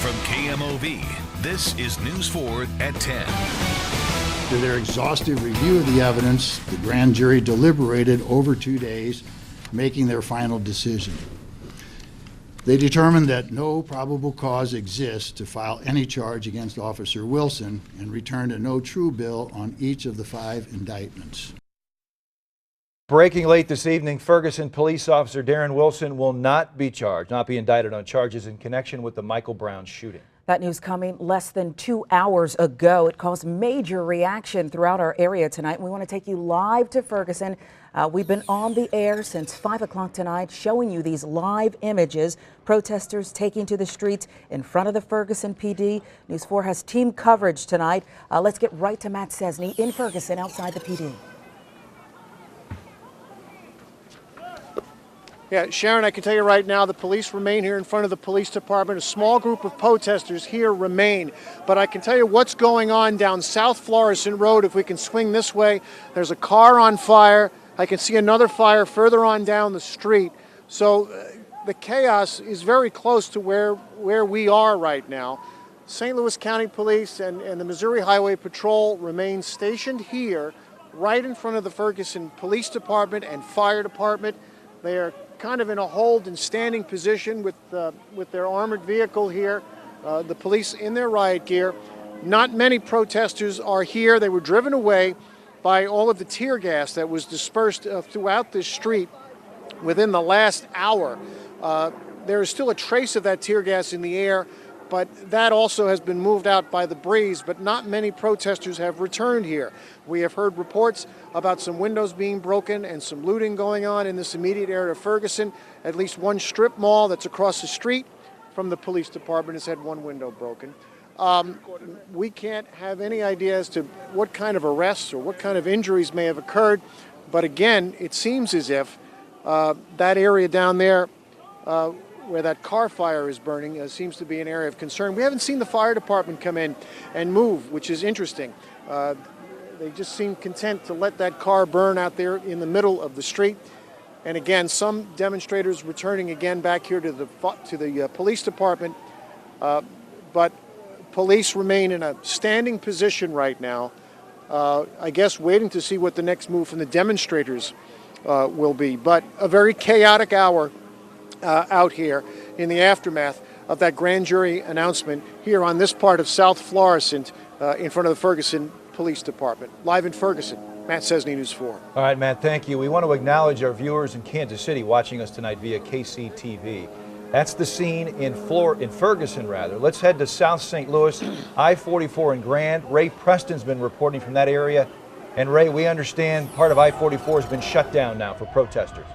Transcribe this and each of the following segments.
From KMOV, this is News 4 at 10. After their exhaustive review of the evidence, the grand jury deliberated over 2 days, making their final decision. They determined that no probable cause exists to file any charge against Officer Wilson and returned a no true bill on each of the 5 indictments. Breaking late this evening, Ferguson police officer Darren Wilson will not be indicted on charges in connection with the Michael Brown shooting. That news coming less than 2 hours ago. It caused major reaction throughout our area tonight. We want to take you live to Ferguson. We've been on the air since 5 o'clock tonight, showing you these live images. Protesters taking to the streets in front of the Ferguson PD. News 4 has team coverage tonight. Let's get right to Matt Cesney in Ferguson outside the PD. Yeah, Sharon, I can tell you right now, the police remain here in front of the police department. A small group of protesters here remain. But I can tell you what's going on down South Florissant Road. If we can swing this way, there's a car on fire. I can see another fire further on down the street. So the chaos is very close to where we are right now. St. Louis County Police and the Missouri Highway Patrol remain stationed here right in front of the Ferguson Police Department and Fire Department. They are kind of in a hold and standing position with their armored vehicle here, the police in their riot gear. Not many protesters are here. They were driven away by all of the tear gas that was dispersed throughout this street within the last hour. There is still a trace of that tear gas in the air, but that also has been moved out by the breeze, but not many protesters have returned here. We have heard reports about some windows being broken and some looting going on in this immediate area of Ferguson. At least one strip mall that's across the street from the police department has had one window broken. We can't have any idea as to what kind of arrests or what kind of injuries may have occurred, but again, it seems as if that area down there where that car fire is burning seems to be an area of concern. We haven't seen the fire department come in and move, which is interesting. They just seem content to let that car burn out there in the middle of the street. And again, some demonstrators returning again back here to the police department. But police remain in a standing position right now, I guess waiting to see what the next move from the demonstrators will be. But a very chaotic hour out here in the aftermath of that grand jury announcement here on this part of South Florissant in front of the Ferguson Police Department. Live in Ferguson, Matt Cesney, News 4. All right, Matt, thank you. We want to acknowledge our viewers in Kansas City watching us tonight via KCTV. That's the scene in Ferguson, rather. Let's head to South St. Louis, I-44 in Grand. Ray Preston's been reporting from that area. And Ray, we understand part of I-44 has been shut down now for protesters.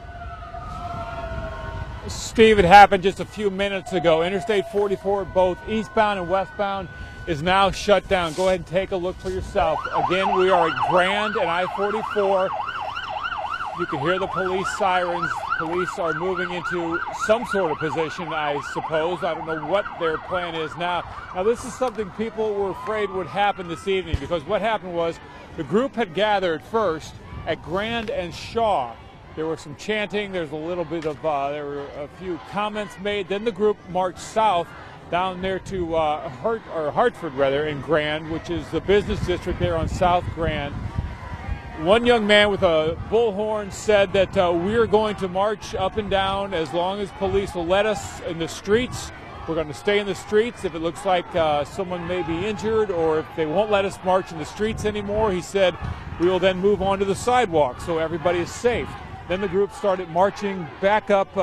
Steve, it happened just a few minutes ago. Interstate 44, both eastbound and westbound, is now shut down. Go ahead and take a look for yourself. Again, we are at Grand and I-44. You can hear the police sirens. Police are moving into some sort of position, I suppose. I don't know what their plan is now. Now, this is something people were afraid would happen this evening, because what happened was the group had gathered first at Grand and Shaw. There was some chanting. There's a little bit of, there were a few comments made. Then the group marched south down there to Hartford, rather, in Grand, which is the business district there on South Grand. One young man with a bullhorn said that we're going to march up and down as long as police will let us in the streets. We're going to stay in the streets if it looks like someone may be injured, or if they won't let us march in the streets anymore. He said we will then move on to the sidewalk so everybody is safe. Then the group started marching back up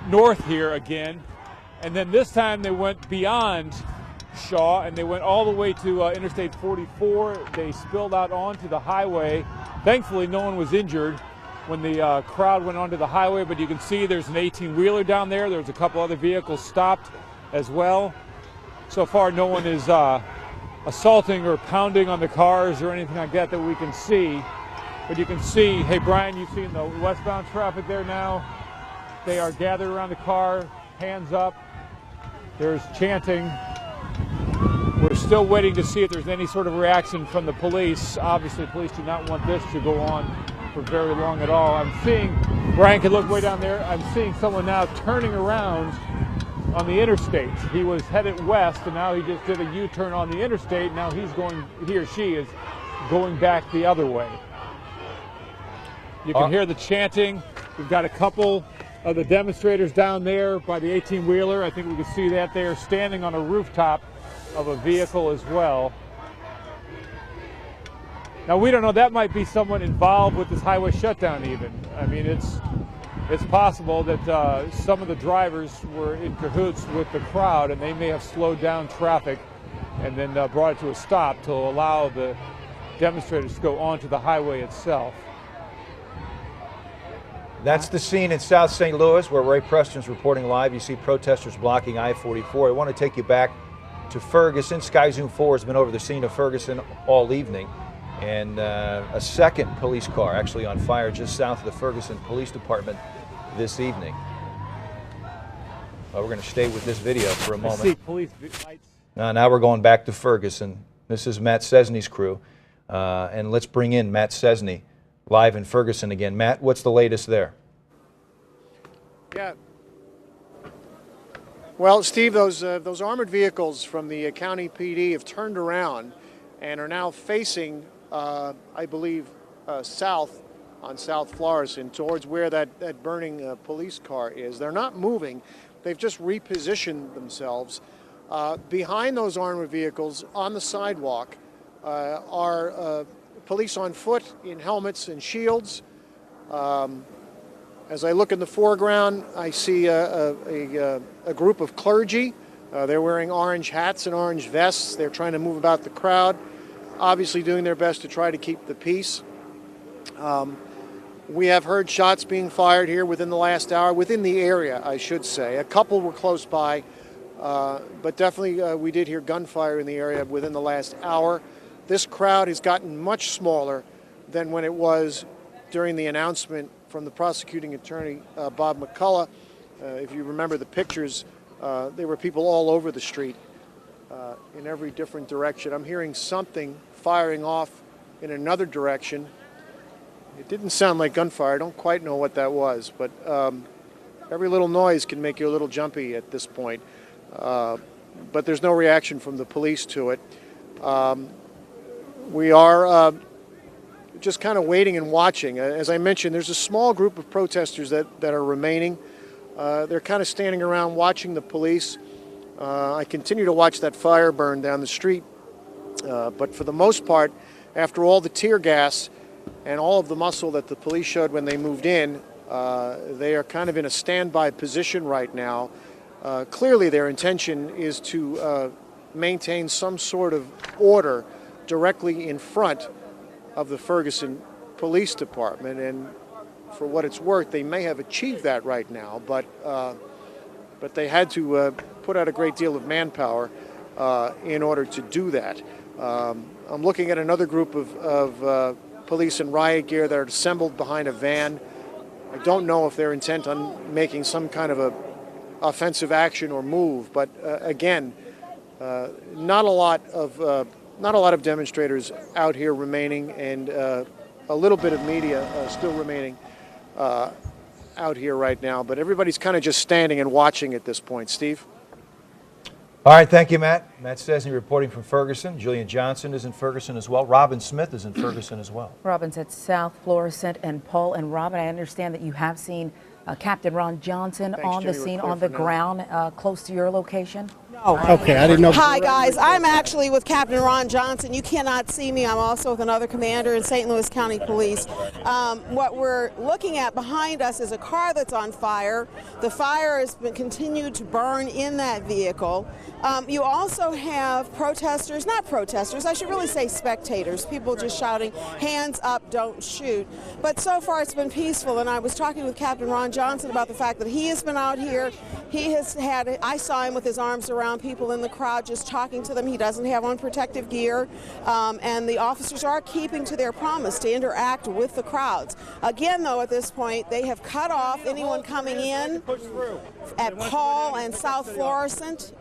north here again. And then this time they went beyond Shaw and they went all the way to Interstate 44. They spilled out onto the highway. Thankfully, no one was injured when the crowd went onto the highway, but you can see there's an 18-wheeler down there. There's a couple other vehicles stopped as well. So far, no one is assaulting or pounding on the cars or anything like that we can see. But you can see, hey, Brian, you've seen the westbound traffic there now. They are gathered around the car, hands up. There's chanting. We're still waiting to see if there's any sort of reaction from the police. Obviously, the police do not want this to go on for very long at all. I'm seeing, Brian can look way down there, I'm seeing someone now turning around on the interstate. He was headed west, and now he just did a U-turn on the interstate. Now he or she is going back the other way. You can hear the chanting. We've got a couple of the demonstrators down there by the 18-wheeler. I think we can see that they are standing on a rooftop of a vehicle as well. Now, we don't know, that might be someone involved with this highway shutdown even. I mean, it's possible that some of the drivers were in cahoots with the crowd, and they may have slowed down traffic and then brought it to a stop to allow the demonstrators to go onto the highway itself. That's the scene in South St. Louis where Ray Preston's reporting live. You see protesters blocking I-44. I want to take you back to Ferguson. Sky Zoom 4 has been over the scene of Ferguson all evening. And a second police car actually on fire just south of the Ferguson Police Department this evening. Well, we're going to stay with this video for a moment. I see police lights. Now we're going back to Ferguson. This is Matt Cesney's crew. And let's bring in Matt Cesney live in Ferguson again. Matt, what's the latest there? Yeah. Well, Steve, those armored vehicles from the county PD have turned around and are now facing, I believe, south on South Florissant towards where that burning police car is. They're not moving. They've just repositioned themselves. Behind those armored vehicles on the sidewalk are police on foot in helmets and shields. As I look in the foreground, I see a group of clergy. They're wearing orange hats and orange vests. They're trying to move about the crowd, obviously doing their best to try to keep the peace. We have heard shots being fired here within the last hour, within the area, I should say. A couple were close by, but definitely we did hear gunfire in the area within the last hour. This crowd has gotten much smaller than when it was during the announcement from the prosecuting attorney, Bob McCullough. If you remember the pictures, there were people all over the street in every different direction. I'm hearing something firing off in another direction. It didn't sound like gunfire. I don't quite know what that was, but every little noise can make you a little jumpy at this point. But there's no reaction from the police to it. We are just kind of waiting and watching. As I mentioned, there's a small group of protesters that are remaining. They're kind of standing around watching the police. I continue to watch that fire burn down the street. But for the most part, after all the tear gas and all of the muscle that the police showed when they moved in, they are kind of in a standby position right now. Clearly their intention is to maintain some sort of order directly in front of the Ferguson Police Department, and for what it's worth, they may have achieved that right now, but they had to put out a great deal of manpower in order to do that. I'm looking at another group of police in riot gear that are assembled behind a van. I don't know if they're intent on making some kind of a offensive action or move, but again, not a lot of demonstrators out here remaining, and a little bit of media still remaining out here right now. But everybody's kind of just standing and watching at this point. Steve? All right, thank you, Matt. Matt Cesney reporting from Ferguson. Julian Johnson is in Ferguson as well. Robin Smith is in Ferguson as well. Robin's at South Florissant. And Paul and Robin, I understand that you have seen Captain Ron Johnson on the scene, on the ground, close to your location. Okay, I didn't know. Hi, guys. I'm actually with Captain Ron Johnson. You cannot see me. I'm also with another commander in St. Louis County Police. What we're looking at behind us is a car that's on fire. The fire has been continued to burn in that vehicle. You also have protesters, not protesters, I should really say spectators, people just shouting, hands up, don't shoot. But so far it's been peaceful, and I was talking with Captain Ron Johnson about the fact that he has been out here. He has had, I saw him with his arms around people in the crowd, just talking to them. He doesn't have on protective gear, and the officers are keeping to their promise to interact with the crowds. Again, though, at this point, they have cut off anyone coming in at Paul and South Florissant.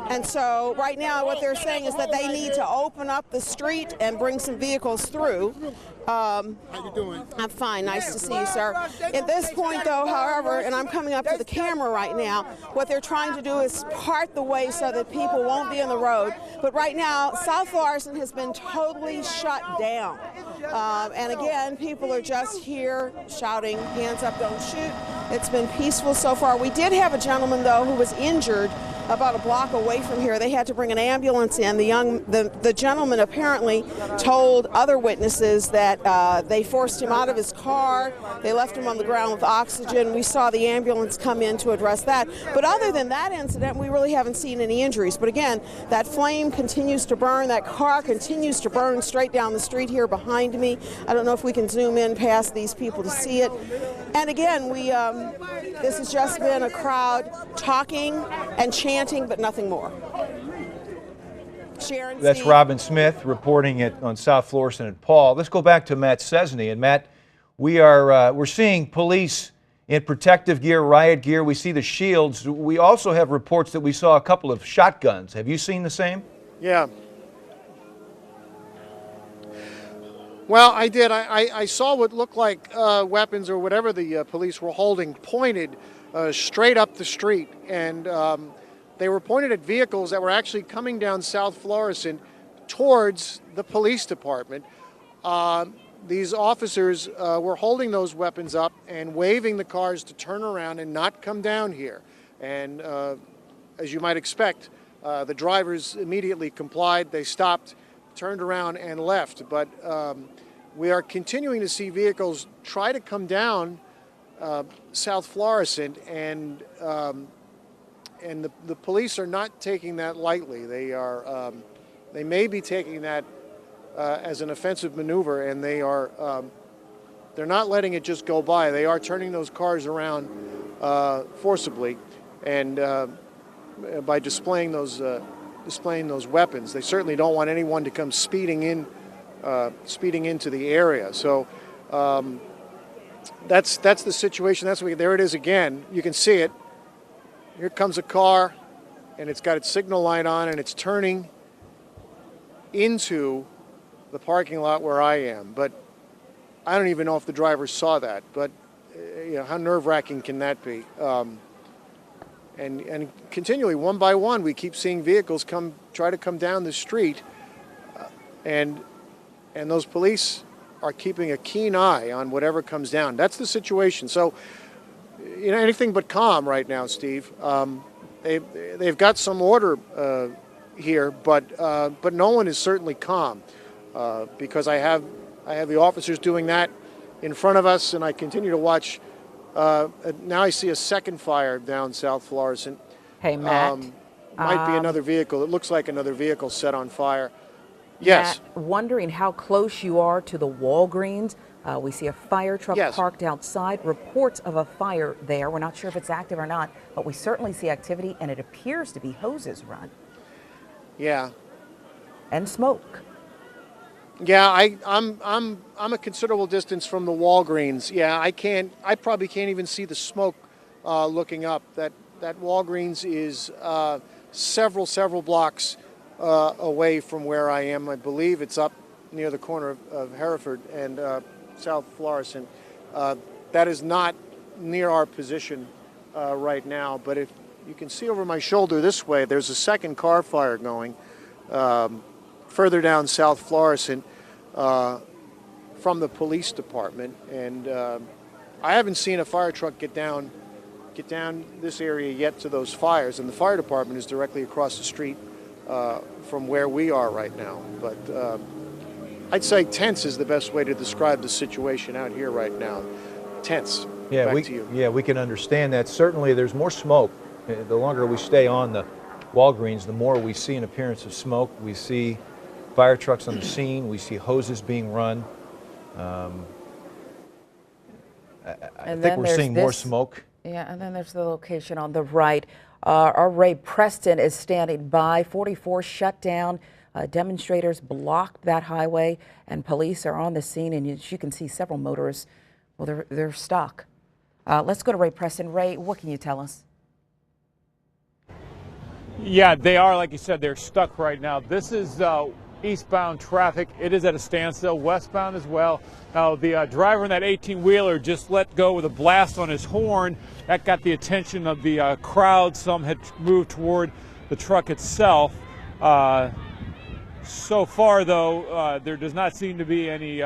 And so right now what they're saying is that they need to open up the street and bring some vehicles through. How you doing? I'm fine. Nice to see you, sir. At this point, though, however, and I'm coming up to the camera right now, what they're trying to do is part the way so that people won't be on the road. But right now, South Florissant has been totally shut down. And again, people are just here shouting, hands up, don't shoot. It's been peaceful so far. We did have a gentleman, though, who was injured about a block away from here. They had to bring an ambulance in. The gentleman apparently told other witnesses that they forced him out of his car. They left him on the ground with oxygen. We saw the ambulance come in to address that. But other than that incident, we really haven't seen any injuries. But again, that flame continues to burn. That car continues to burn straight down the street here behind me. I don't know if we can zoom in past these people to see it. And again, this has just been a crowd talking and chanting, but nothing more. Sharon, That's Steve. Robin Smith reporting it on South Florissant and Paul. Let's go back to Matt Cesney. And Matt, we're seeing police in protective gear, riot gear. We see the shields. We also have reports that we saw a couple of shotguns. Have you seen the same? Yeah. Well, I did. I saw what looked like weapons or whatever the police were holding pointed straight up the street. And they were pointed at vehicles that were actually coming down South Florissant towards the police department. These officers were holding those weapons up and waving the cars to turn around and not come down here. And as you might expect, the drivers immediately complied. They stopped, turned around, and left. But we are continuing to see vehicles try to come down South Florissant, and the police are not taking that lightly. They may be taking that as an offensive maneuver, and they're not letting it just go by. They are turning those cars around forcibly, and by displaying those weapons. They certainly don't want anyone to come speeding into the area. So that's the situation. There it is again. You can see it. Here comes a car, and it's got its signal light on, and it's turning into the parking lot where I am. But I don't even know if the driver saw that. But how nerve-wracking can that be? And continually, one by one, we keep seeing vehicles try to come down the street, and those police are keeping a keen eye on whatever comes down. That's the situation. So, anything but calm right now, Steve. They've got some order here, but no one is certainly calm because I have the officers doing that in front of us, and I continue to watch. Now I see a second fire down South Florissant. Hey, Matt. Might be another vehicle. It looks like another vehicle set on fire. Yes. Matt, wondering how close you are to the Walgreens. We see a fire truck parked outside. Reports of a fire there. We're not sure if it's active or not, but we certainly see activity, and it appears to be hoses run. Yeah. And smoke. Yeah, I'm a considerable distance from the Walgreens. Yeah, I probably can't even see the smoke looking up. That Walgreens is several blocks away from where I am. I believe it's up near the corner of Hereford and South Florissant. That is not near our position right now, but if you can see over my shoulder this way, there's a second car fire going further down South Florissant from the police department, and I haven't seen a fire truck get down this area yet to those fires, and the fire department is directly across the street from where we are right now. But I'd say tense is the best way to describe the situation out here right now. Tense. Yeah, Back to you. Yeah, we can understand that. Certainly there's more smoke. The longer we stay on the Walgreens, the more we see an appearance of smoke. We see fire trucks on the scene. We see hoses being run. I think we're seeing more smoke. Yeah, and then there's the location on the right. Our Ray Preston is standing by. 44 shut down. Demonstrators blocked that highway, and police are on the scene. And as you can see, several motorists, well, they're stuck. Let's go to Ray Preston. Ray, what can you tell us? Yeah, they are, like you said, they're stuck right now. This is eastbound traffic. It is at a standstill, westbound as well. Now, the driver in that 18-wheeler just let go with a blast on his horn. That got the attention of the crowd. Some had moved toward the truck itself. So far, though, there does not seem to be any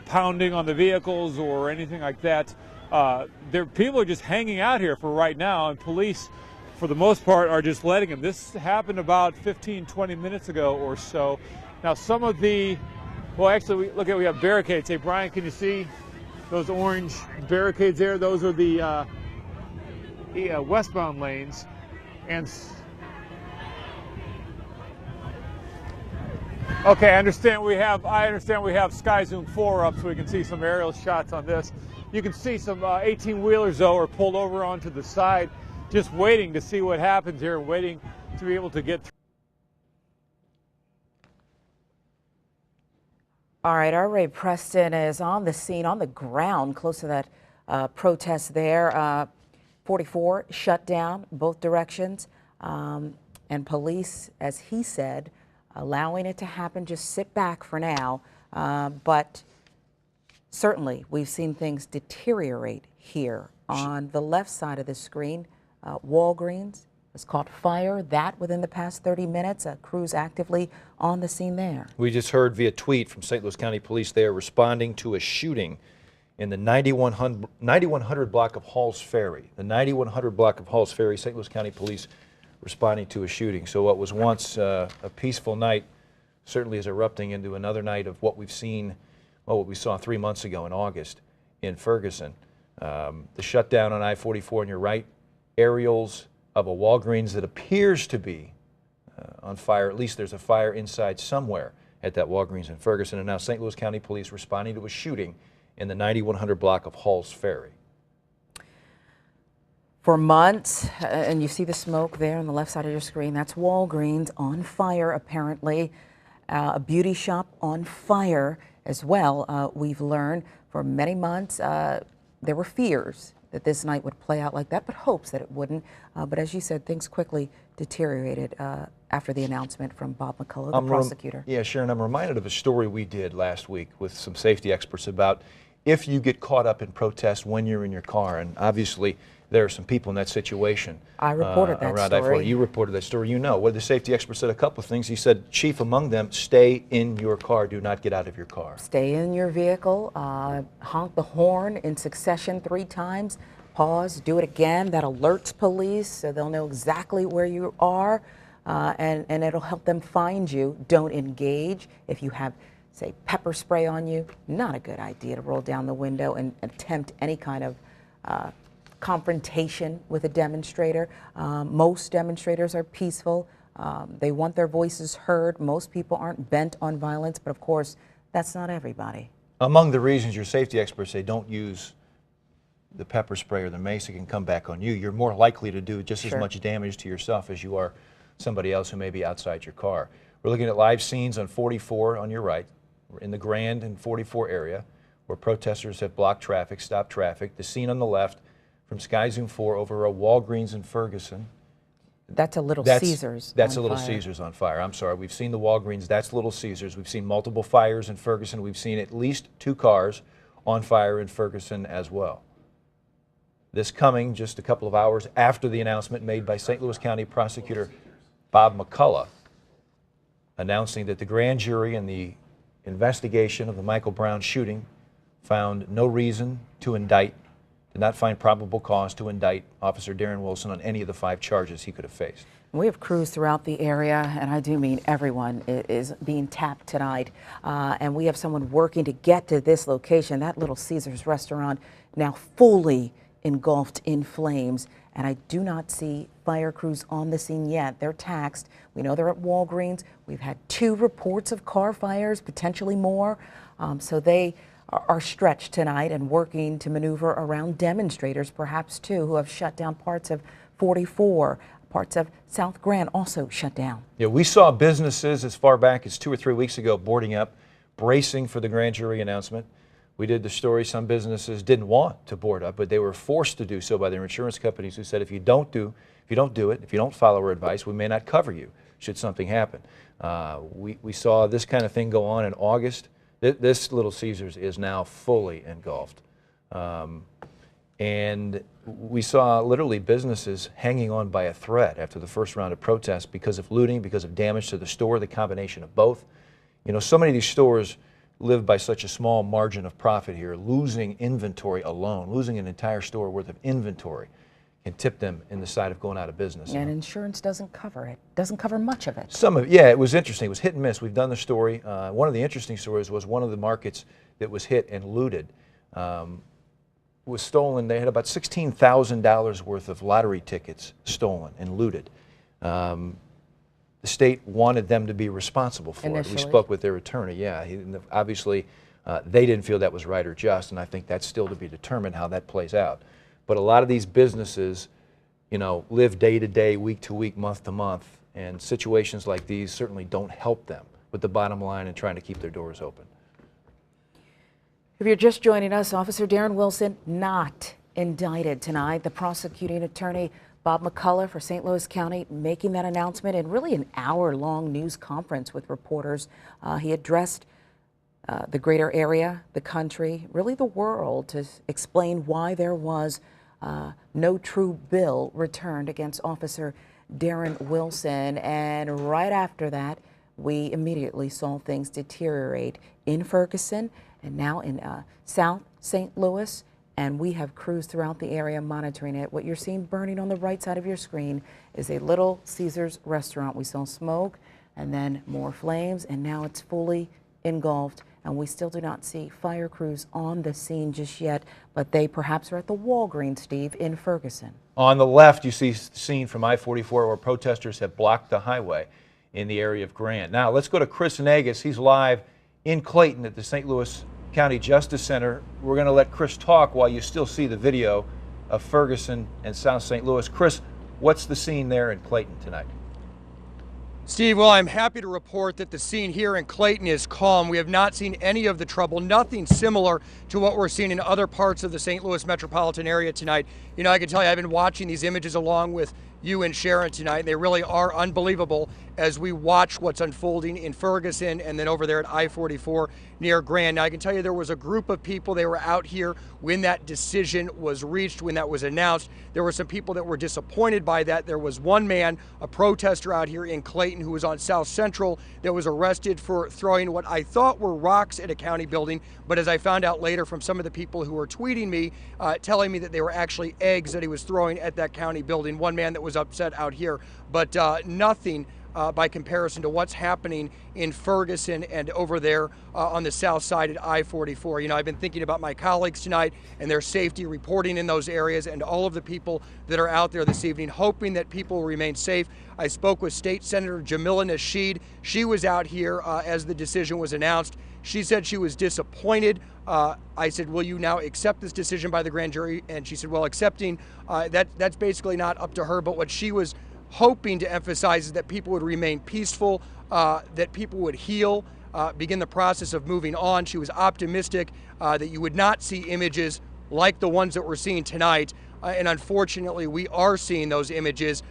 pounding on the vehicles or anything like that. People are just hanging out here for right now, and police, for the most part, are just letting them. This happened about 15, 20 minutes ago or so. Now, some of the, well, actually, we have barricades. Hey, Brian, can you see those orange barricades there? Those are the westbound lanes. And okay, I understand we have Sky Zoom 4 up so we can see some aerial shots on this. You can see some 18-wheelers, though, are pulled over onto the side, just waiting to see what happens here, waiting to be able to get through. All right, our Ray Preston is on the scene, on the ground, close to that protest there. 44 shut down both directions, and police, as he said, allowing it to happen, just sit back for now. But certainly, we've seen things deteriorate here. On the left side of the screen, Walgreens has caught fire. That within the past 30 minutes, crews actively on the scene there. We just heard via tweet from St. Louis County Police they are responding to a shooting in the 9100 block of Halls Ferry. The 9100 block of Halls Ferry, St. Louis County Police responding to a shooting. So what was once a peaceful night certainly is erupting into another night of what we've seen, well, what we saw 3 months ago in August in Ferguson. The shutdown on I-44 on your right, aerials of a Walgreens that appears to be on fire. At least there's a fire inside somewhere at that Walgreens in Ferguson. And now St. Louis County Police responding to a shooting in the 9100 block of Halls Ferry. For months, and you see the smoke there on the left side of your screen, that's Walgreens on fire apparently. A beauty shop on fire as well. We've learned for many months there were fears that this night would play out like that, but hopes that it wouldn't. But as you said, things quickly deteriorated after the announcement from Bob McCullough, the prosecutor. Yeah, Sharon, I'm reminded of a story we did last week with some safety experts about if you get caught up in protest when you're in your car, and obviously there are some people in that situation. I reported that around story. You reported that story. You know, what the safety expert said a couple of things. He said, chief among them, stay in your car. Do not get out of your car. Stay in your vehicle. Honk the horn in succession 3 times. Pause. Do it again. That alerts police so they'll know exactly where you are, and it'll help them find you. Don't engage. If you have, say, pepper spray on you, not a good idea to roll down the window and attempt any kind of confrontation with a demonstrator. Most demonstrators are peaceful. They want their voices heard. Most people aren't bent on violence, but of course, that's not everybody. Among the reasons your safety experts say don't use the pepper spray or the mace, it can come back on you. You're more likely to do just as much damage to yourself as you are somebody else who may be outside your car. We're looking at live scenes on 44 on your right. We're in the Grand and 44 area where protesters have blocked traffic, stopped traffic. The scene on the left from Sky Zoom 4 over a Walgreens in Ferguson. That's a Little Caesars. That's a Little Caesars on fire. I'm sorry. We've seen the Walgreens. That's Little Caesars. We've seen multiple fires in Ferguson. We've seen at least 2 cars on fire in Ferguson as well. This coming just a couple of hours after the announcement made by St. Louis County Prosecutor Bob McCullough, announcing that the grand jury in the investigation of the Michael Brown shooting found no reason to indict, did not find probable cause to indict Officer Darren Wilson on any of the 5 charges he could have faced. We have crews throughout the area, and I do mean everyone is being tapped tonight. And we have someone working to get to this location, that Little Caesars restaurant, now fully engulfed in flames. And I do not see fire crews on the scene yet. They're taxed. We know they're at Walgreens. We've had 2 reports of car fires, potentially more. So they are stretched tonight and working to maneuver around demonstrators, perhaps too, who have shut down parts of 44. Parts of South Grand also shut down. Yeah, we saw businesses as far back as 2 or 3 weeks ago boarding up, bracing for the grand jury announcement. We did the story. Some businesses didn't want to board up, but they were forced to do so by their insurance companies, who said, if you don't do it, if you don't follow our advice, we may not cover you should something happen. We saw this kind of thing go on in August. This Little Caesars is now fully engulfed. And we saw literally businesses hanging on by a thread after the first round of protests because of looting, because of damage to the store, the combination of both. You know, so many of these stores live by such a small margin of profit here. Losing inventory alone, losing an entire store worth of inventory, can tip them in the side of going out of business. And insurance doesn't cover it, doesn't cover much of it. Some of it, yeah, it was interesting. It was hit and miss. We've done the story. One of the interesting stories was one of the markets that was hit and looted was stolen. They had about $16,000 worth of lottery tickets stolen and looted. The state wanted them to be responsible for it. We spoke with their attorney, yeah. Obviously, they didn't feel that was right or just, and I think that's still to be determined how that plays out. But a lot of these businesses, you know, live day to day, week to week, month to month, and situations like these certainly don't help them with the bottom line and trying to keep their doors open. If you're just joining us, Officer Darren Wilson not indicted tonight. The prosecuting attorney, Bob McCullough for St. Louis County, making that announcement in really an hour-long news conference with reporters. He addressed the greater area, the country, really the world, to explain why there was no true bill returned against Officer Darren Wilson. And right after that, we immediately saw things deteriorate in Ferguson and now in South St. Louis. And we have crews throughout the area monitoring it. What you're seeing burning on the right side of your screen is a Little Caesars restaurant. We saw smoke and then more flames, and now it's fully engulfed. And we still do not see fire crews on the scene just yet, but they perhaps are at the Walgreens, Steve, in Ferguson. On the left, you see the scene from I-44 where protesters have blocked the highway in the area of Grand. Now, let's go to Chris Nagus. He's live in Clayton at the St. Louis County Justice Center. We're going to let Chris talk while you still see the video of Ferguson and South St. Louis. Chris, what's the scene there in Clayton tonight? Steve, well, I'm happy to report that the scene here in Clayton is calm. We have not seen any of the trouble, nothing similar to what we're seeing in other parts of the St. Louis metropolitan area tonight. You know, I can tell you, I've been watching these images along with you and Sharon tonight. They really are unbelievable as we watch what's unfolding in Ferguson and then over there at I-44 near Grand. Now, I can tell you there was a group of people, they were out here when that decision was reached, when that was announced. There were some people that were disappointed by that. There was one man, a protester out here in Clayton who was on South Central that was arrested for throwing what I thought were rocks at a county building, but as I found out later from some of the people who were tweeting me, telling me that they were actually eggs that he was throwing at that county building. One man that was upset out here, but nothing by comparison to what's happening in Ferguson and over there on the south side at I-44. You know, I've been thinking about my colleagues tonight and their safety, reporting in those areas, and all of the people that are out there this evening, hoping that people will remain safe. I spoke with State Senator Jamila Nasheed. She was out here as the decision was announced. She said she was disappointed. I said, will you now accept this decision by the grand jury? And she said, well, accepting, that's basically not up to her, but what she was hoping to emphasize is that people would remain peaceful, that people would heal, begin the process of moving on. She was optimistic that you would not see images like the ones that we're seeing tonight. And unfortunately, we are seeing those images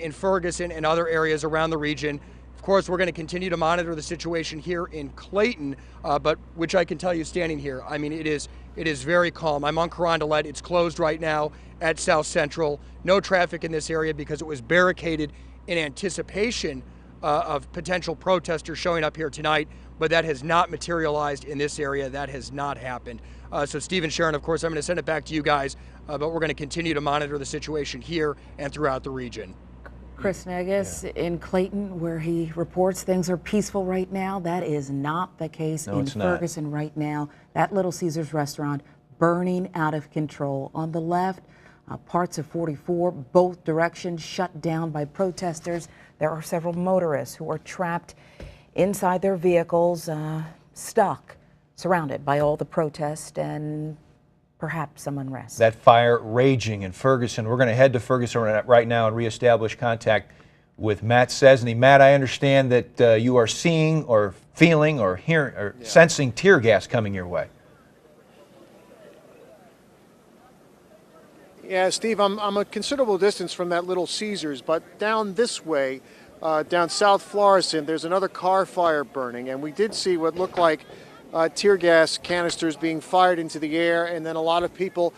in Ferguson and other areas around the region. Of course, we're going to continue to monitor the situation here in Clayton, but which I can tell you standing here, I mean, it is very calm. I'm on Carondelet. It's closed right now at South Central. No traffic in this area because it was barricaded in anticipation of potential protesters showing up here tonight, but that has not materialized in this area. That has not happened. So Steve and Sharon, of course, I'm going to send it back to you guys, but we're going to continue to monitor the situation here and throughout the region. Chris Nagus in Clayton, where he reports things are peaceful right now. That is not the case in Ferguson right now. That Little Caesars restaurant burning out of control. On the left, parts of 44, both directions shut down by protesters. There are several motorists who are trapped inside their vehicles, stuck, surrounded by all the protest and perhaps some unrest. That fire raging in Ferguson. We're going to head to Ferguson right now and reestablish contact with Matt Cesney. Matt, I understand that you are seeing or feeling or hearing or sensing tear gas coming your way. Yeah, Steve, I'm a considerable distance from that Little Caesars, but down this way, down South Florissant, there's another car fire burning, and we did see what looked like tear gas canisters being fired into the air, and then a lot of people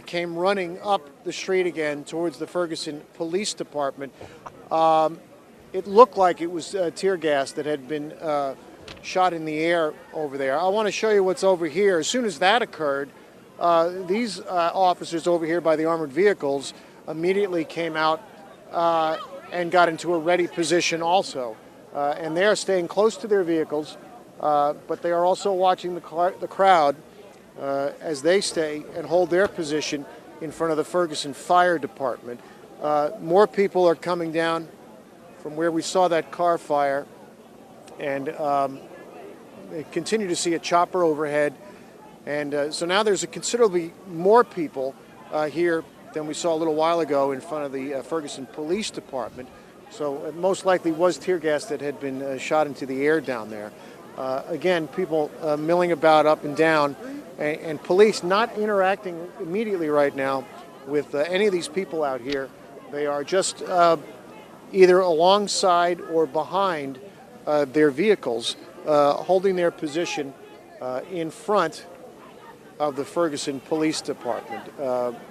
came running up the street again towards the Ferguson Police Department. It looked like it was tear gas that had been shot in the air over there. I want to show you what's over here. As soon as that occurred, these officers over here by the armored vehicles immediately came out and got into a ready position also. And they are staying close to their vehicles, but they are also watching the crowd as they stay and hold their position in front of the Ferguson Fire Department. More people are coming down from where we saw that car fire, and they continue to see a chopper overhead. And so now there's considerably more people here than we saw a little while ago in front of the Ferguson Police Department. So it most likely was tear gas that had been shot into the air down there. Again, people milling about up and down, and police not interacting immediately right now with any of these people out here. They are just either alongside or behind their vehicles, holding their position in front of the Ferguson Police Department.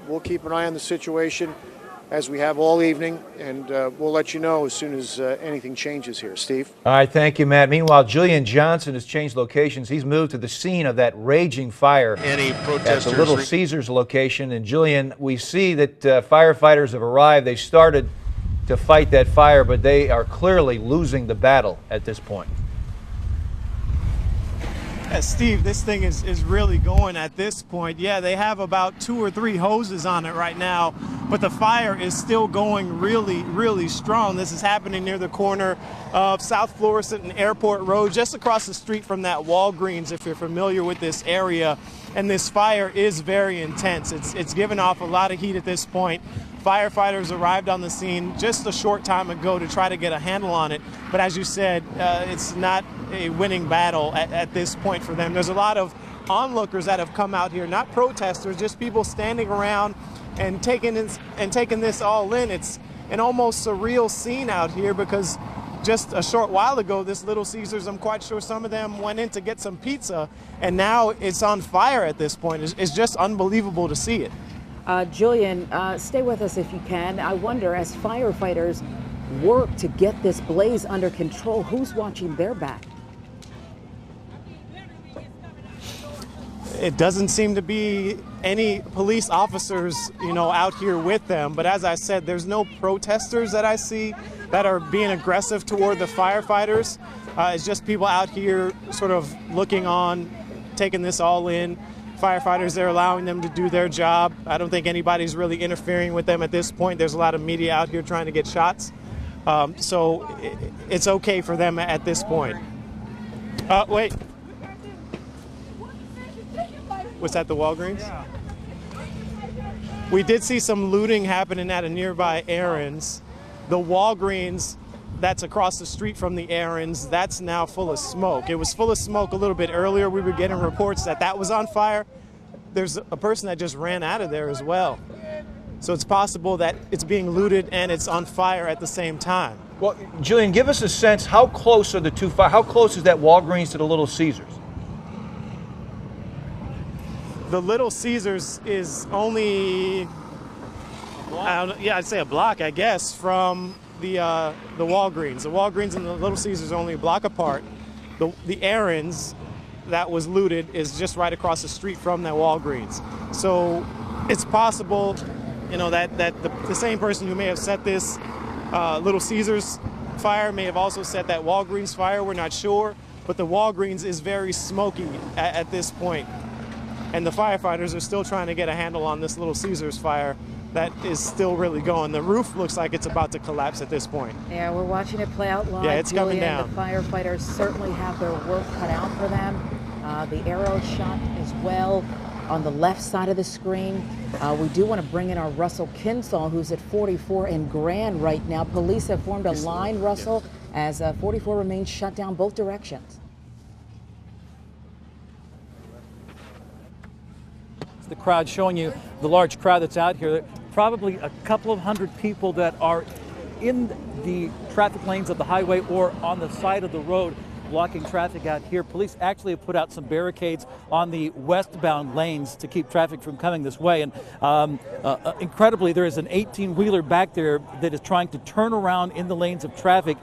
We'll keep an eye on the situation as we have all evening, and we'll let you know as soon as anything changes here. Steve? All right, thank you, Matt. Meanwhile, Julian Johnson has changed locations. He's moved to the scene of that raging fire at the Little Caesars location. And Julian, we see that firefighters have arrived. They started to fight that fire, but they are clearly losing the battle at this point. Yeah, Steve, this thing is really going at this point. Yeah, they have about 2 or 3 hoses on it right now, but the fire is still going really, really strong. This is happening near the corner of South Florissant and Airport Road, just across the street from that Walgreens, if you're familiar with this area. And this fire is very intense. It's given off a lot of heat at this point. Firefighters arrived on the scene just a short time ago to try to get a handle on it. But as you said, it's not a winning battle at this point for them. There's a lot of onlookers that have come out here, not protesters, just people standing around and taking this all in. It's an almost surreal scene out here because just a short while ago, this Little Caesars, I'm quite sure some of them went in to get some pizza, and now it's on fire at this point. It's just unbelievable to see it. Julian, stay with us if you can. I wonder, as firefighters work to get this blaze under control, who's watching their back? It doesn't seem to be any police officers, out here with them. But as I said, there's no protesters that I see that are being aggressive toward the firefighters. It's just people out here sort of looking on, taking this all in. Firefighters, they're allowing them to do their job. I don't think anybody's really interfering with them at this point. There's a lot of media out here trying to get shots. So it's okay for them at this point. Wait. Was that the Walgreens? Yeah. We did see some looting happening at a nearby Aaron's. The Walgreens that's across the street from the Aaron's, that's now full of smoke. It was full of smoke a little bit earlier. We were getting reports that was on fire. There's a person that just ran out of there as well. So it's possible that it's being looted and it's on fire at the same time. Well, Julian, give us a sense, how close are the two fires? How close is that Walgreens to the Little Caesars? The Little Caesars is only, I'd say a block, I guess, from the Walgreens. The Walgreens and the Little Caesars are only a block apart. The Aaron's that was looted is just right across the street from that Walgreens. So it's possible, that the same person who may have set this Little Caesars fire may have also set that Walgreens fire. We're not sure, but the Walgreens is very smoky at this point. And the firefighters are still trying to get a handle on this Little Caesars fire that is still really going. The roof looks like it's about to collapse at this point. Yeah, we're watching it play out live. Yeah, it's coming down. The firefighters certainly have their work cut out for them. The arrow shot as well on the left side of the screen. We do want to bring in our Russell Kinsall, who's at 44 in Grand right now. Police have formed a line, Russell, as 44 remains shut down both directions. The crowd showing you the large crowd that's out here. probably a couple of hundred people that are in the traffic lanes of the highway or on the side of the road blocking traffic out here. Police actually have put out some barricades on the westbound lanes to keep traffic from coming this way. And incredibly, there is an 18-wheeler back there that is trying to turn around in the lanes of traffic